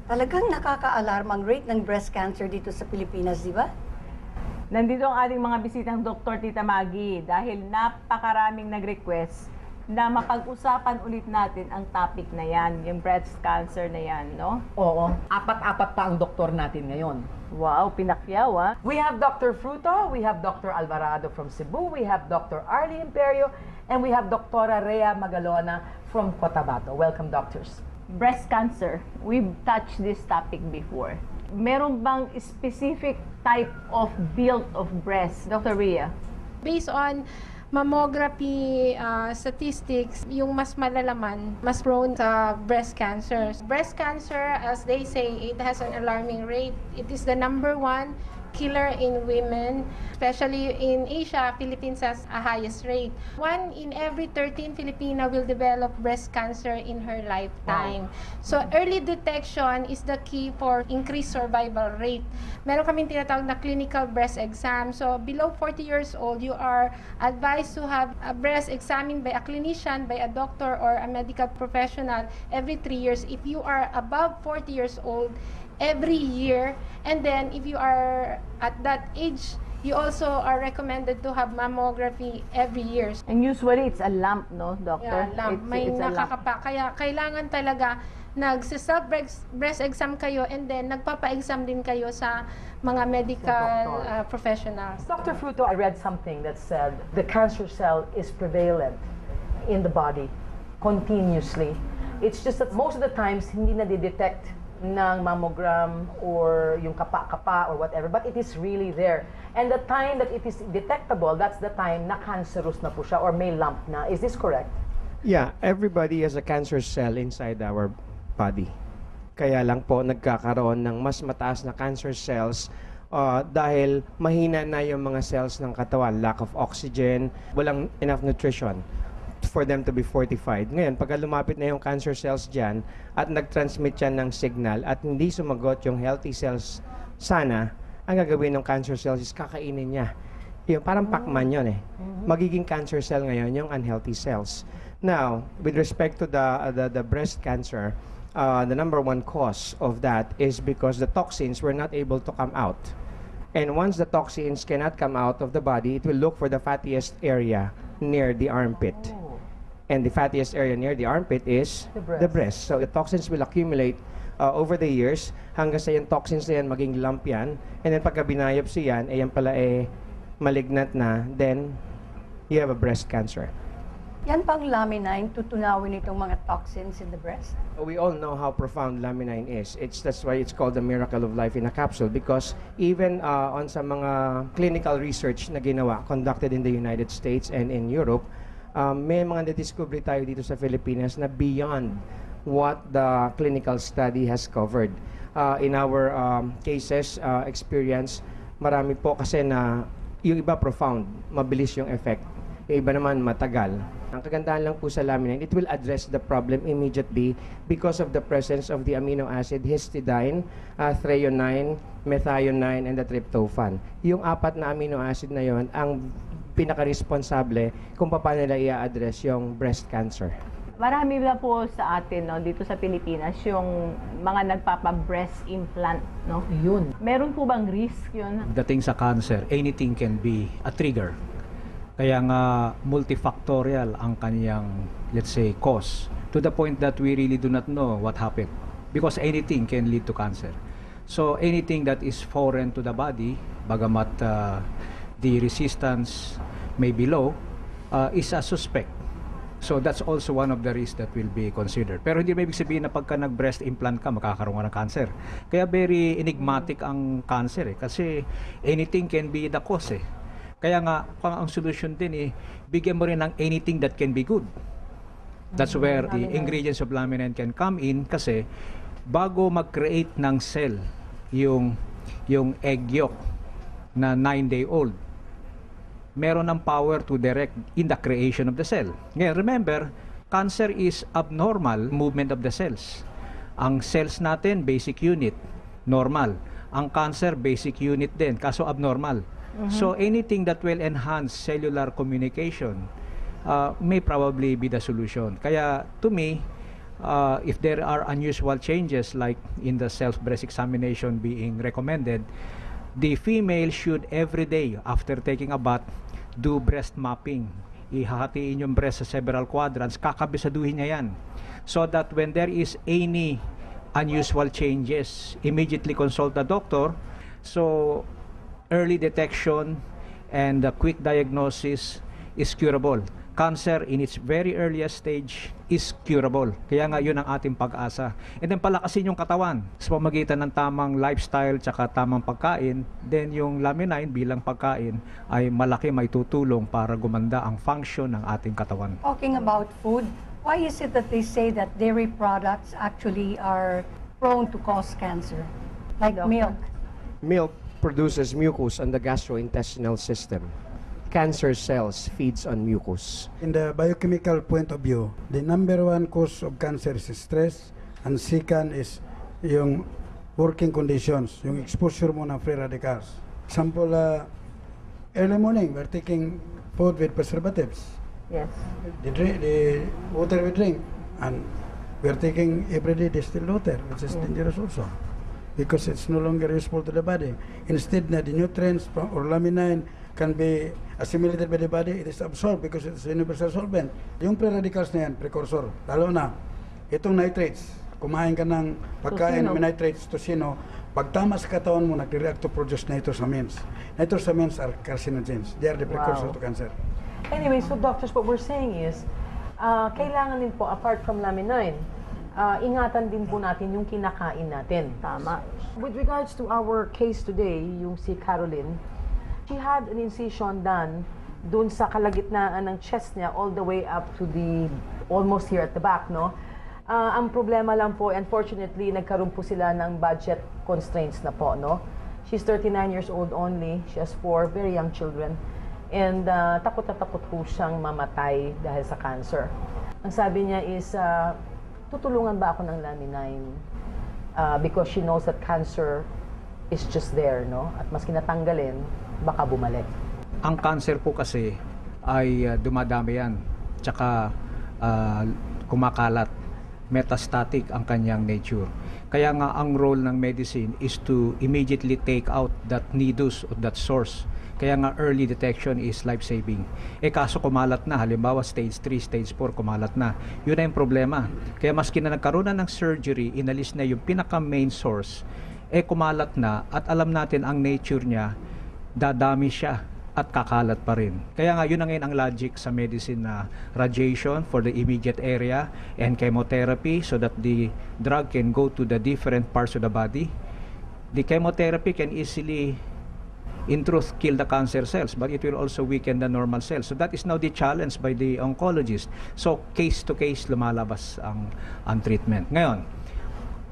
Talagang nakaka-alarmang rate ng breast cancer dito sa Pilipinas, di ba? Nandito ang ating mga bisitang Dr. Tita Maggie dahil napakaraming nag-request na mapag-usapan ulit natin ang topic na yan, yung breast cancer na yan, no? Oo, apat-apat pa ang doktor natin ngayon. Wow, pinakyaw ah. We have Dr. Fruto, we have Dr. Alvarado from Cebu, we have Dr. Arlie Imperio, and we have Dr. Rhea Magalona from Cotabato. Welcome, doctors. Breast cancer, we've touched this topic before. Meron bang specific type of build of breast, Dr. Rhea? Based on mammography statistics, yung mas malalaman, mas prone sa breast cancer. Breast cancer, as they say, it has an alarming rate. It is the #1 killer in women, especially in Asia. Philippines has a highest rate. 1 in every 13 Filipina will develop breast cancer in her lifetime. Wow. So early detection is the key for increased survival rate. Meron kaming tinatawag na clinical breast exam. So below 40 years old, you are advised to have a breast examined by a clinician, by a doctor or a medical professional every 3 years. If you are above 40 years old, every year. And then if you are at that age, you also are recommended to have mammography every year. And usually it's a lump, no, doctor? Yeah, lump. May it's a lump. nakakapa. Kaya kailangan talaga nagsa-self breast exam kayo and then nagpapa-exam din kayo sa mga medical professionals. Dr. Fruto, I read something that said the cancer cell is prevalent in the body continuously. It's just that most of the times hindi na detect ng mammogram or yung kapa-kapa or whatever, but it is really there. And the time that it is detectable, that's the time na cancerous na po siya or may lump na. Is this correct? Yeah, everybody has a cancer cell inside our body. Kaya lang po nagkakaroon ng mas mataas na cancer cells dahil mahina na yung mga cells ng katawan, lack of oxygen, walang enough nutrition for them to be fortified. Ngayon, pagka lumapit na yung cancer cells dyan at nag-transmit yan ng signal at hindi sumagot yung healthy cells sana, ang gagawin ng cancer cells is kakainin niya. Yung parang Pac-Man yun eh. Magiging cancer cell ngayon yung unhealthy cells. Now, with respect to the breast cancer, the #1 cause of that is because the toxins were not able to come out. And once the toxins cannot come out of the body, it will look for the fattiest area near the armpit. And the fattiest area near the armpit is the breast. So the toxins will accumulate over the years hanggang sa yung toxins na yan maging lump yan. And then pagka binayopsy yan, yan pala malignant na, then you have a breast cancer. Yan pang laminine, tutunawin itong mga toxins in the breast? We all know how profound laminine is. That's why it's called the miracle of life in a capsule, because even on sa mga clinical research na ginawa, conducted in the United States and in Europe, may mga na-discover tayo dito sa Pilipinas na beyond what the clinical study has covered. In our cases, experience, marami po kasi na yung iba profound, mabilis yung effect. Yung iba naman matagal. Ang kagandahan lang po sa laminine, it will address the problem immediately because of the presence of the amino acid histidine, threonine, methionine, and the tryptophan. Yung 4 na amino acid na yon ang pinaka-responsable kung paano nila i-address yung breast cancer. Marami na po sa atin, no, dito sa Pilipinas, yung mga nagpapa-breast implant, no? Yun. Meron po bang risk yun? Dating sa cancer, anything can be a trigger. Kaya nga multifactorial ang kaniyang, let's say, cause. To the point that we really do not know what happened. Because anything can lead to cancer. So anything that is foreign to the body, bagamat the resistance may be low, is a suspect. So that's also one of the risks that will be considered. Pero hindi may ibig sabihin na pagka nag-breast implant ka, makakaroon ka ng cancer. Kaya very enigmatic ang cancer kasi anything can be the cause eh. Kaya nga, ang solution din bigyan mo rin ng anything that can be good. That's where the ingredients of laminine can come in kasi bago mag-create ng cell yung egg yolk na 9-day-old, meron ng power to direct in the creation of the cell. Ngayon, remember, cancer is abnormal movement of the cells. Ang cells natin, basic unit, normal. Ang cancer, basic unit din, kaso abnormal. So anything that will enhance cellular communication may probably be the solution. Kaya to me, if there are unusual changes like in the self-breast examination being recommended, the female should every day after taking a bath do breast mapping. Ihahatiin yung breast sa several quadrants, kakabisaduhin niya yan. So that when there is any unusual changes, immediately consult the doctor. So early detection and quick diagnosis is curable. Cancer in its very earliest stage is curable. Kaya nga yun ang ating pag-asa. And then palakasin yung katawan sa pamagitan ng tamang lifestyle tsaka tamang pagkain, then yung laminine bilang pagkain ay malaki may tutulong para gumanda ang function ng ating katawan. Talking about food, why is it that they say that dairy products actually are prone to cause cancer? Like Doctor? milk. Milk produces mucus on the gastrointestinal system. Cancer cells feeds on mucus. In the biochemical point of view, the number one cause of cancer is stress, and second is yung working conditions, yung exposure mo ng free radicals. Example, early morning, we're taking food with preservatives. Yes. The water we drink, and we're taking everyday distilled water, which is dangerous also, because it's no longer useful to the body. Instead, the nutrients or laminine can be assimilated by the body, it is absorbed because it's a universal solvent. Yung free radicals na yan, precursor, lalo na, itong nitrates, kumain ka ng pagkain, Tocino. may nitrates, tocino, pag tama sa katawan mo, nagre-react to produce nitrosamines. Nitrosamines are carcinogens. They are the precursor Wow. to cancer. Anyway, so doctors, what we're saying is, kailangan din po, apart from laminine, ingatan din po natin yung kinakain natin. Tama. With regards to our case today, yung si Caroline, she had an incision done dun sa kalagitnaan ng chest niya all the way up to the, almost here at the back, no? Ang problema lang po, unfortunately, nagkaroon po sila ng budget constraints na po, no? She's 39 years old only. She has 4 very young children. And takot na takot po siyang mamatay dahil sa cancer. Ang sabi niya is, tutulungan ba ako ng laminine? Because she knows that cancer is just there, no? At mas kinatanggalin, baka bumalik. Ang cancer po kasi ay dumadami yan, tsaka kumakalat, metastatic ang kanyang nature. Kaya nga ang role ng medicine is to immediately take out that nidus or that source. Kaya nga early detection is life-saving. Kaso kumalat na, halimbawa stage 3, stage 4, kumalat na. Yun na yung problema. Kaya maski na nagkaroon na ng surgery, inalis na yung pinaka-main source, kumalat na at alam natin ang nature niya, dadami siya at kakalat pa rin. Kaya nga yun ang ngayon ang logic sa medicine na radiation for the immediate area and chemotherapy so that the drug can go to the different parts of the body. The chemotherapy can easily in truth kill the cancer cells, but it will also weaken the normal cells. So that is now the challenge by the oncologist. So case to case lumalabas ang treatment. Ngayon,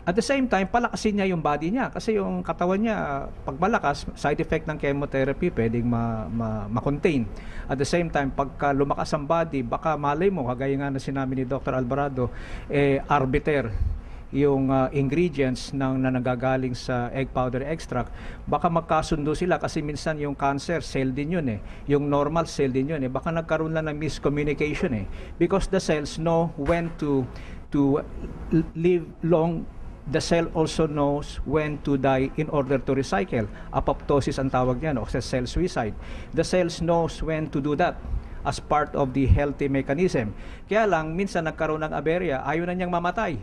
at the same time, palakasin niya yung body niya kasi yung katawan niya, pag malakas, side effect ng chemotherapy pwedeng ma-contain. At the same time, pagka lumakas ang body, baka malay mo, kagaya nga na sinabi ni Dr. Alvarado, arbiter yung ingredients na nanggagaling sa egg powder extract, baka magkasundo sila kasi minsan yung cancer, cell din yun yung normal cell din yun baka nagkaroon lang ng miscommunication because the cells know when to live long. The cell also knows when to die in order to recycle. Apoptosis ang tawag niyan, o cell suicide. The cells knows when to do that as part of the healthy mechanism. Kaya lang, minsan nagkaroon ng aberya, ayaw na niyang mamatay.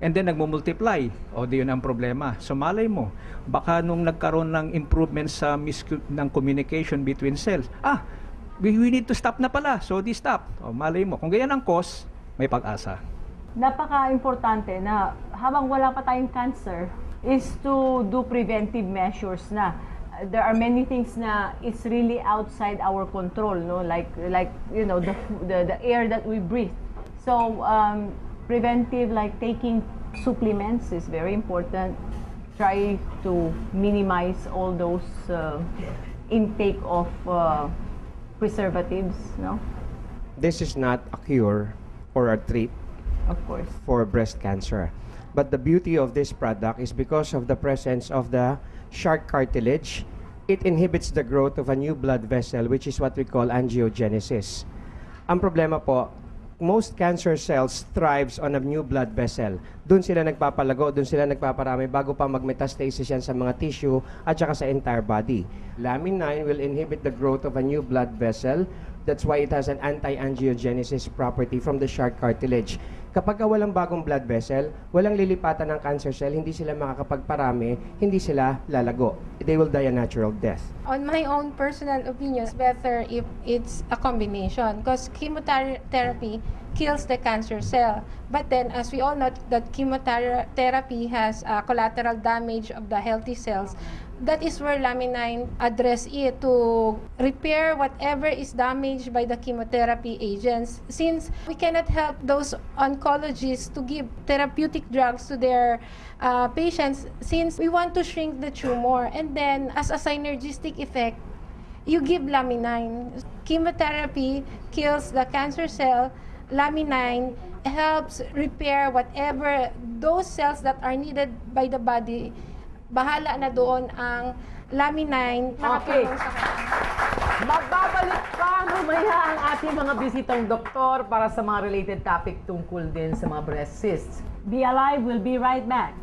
And then nagmumultiply. O di yun ang problema. So malay mo, baka nung nagkaroon ng improvement sa ng communication between cells, we need to stop na pala. So di stop. O malay mo, kung ganyan ang cause, may pag-asa. Napaka-importante na habang wala pa tayong cancer is to do preventive measures na. There are many things na it's really outside our control, no? Like you know the air that we breathe. So preventive, like taking supplements, is very important. Try to minimize all those intake of preservatives, no? This is not a cure or a treat Of course. for breast cancer. But the beauty of this product is because of the presence of the shark cartilage, it inhibits the growth of a new blood vessel, which is what we call angiogenesis. Ang problema po, most cancer cells thrives on a new blood vessel. Doon sila nagpapalago, doon sila nagpaparami bago pa mag-metastasis yan sa mga tissue at saka sa entire body. Lamin 9 will inhibit the growth of a new blood vessel. That's why it has an anti-angiogenesis property from the shark cartilage. Kapag walang bagong blood vessel, walang lilipatan ng cancer cell, hindi sila makakapagparami, hindi sila lalago. They will die a natural death. On my own personal opinion, it's better if it's a combination because chemotherapy kills the cancer cell. But then, as we all know, that chemotherapy has collateral damage of the healthy cells. That is where Lamin 9 address it to repair whatever is damaged by the chemotherapy agents. Since we cannot help those oncologists to give therapeutic drugs to their patients, since we want to shrink the tumor, and then as a synergistic effect, you give Lamin 9. Chemotherapy kills the cancer cell. Lamin 9 helps repair whatever those cells that are needed by the body. Bahala na doon ang Lamin 9. Okay. Magbabalik pa mamaya ang ating mga bisitang doktor para sa mga related topic tungkol din sa mga breast cysts. Be Alive will be right back.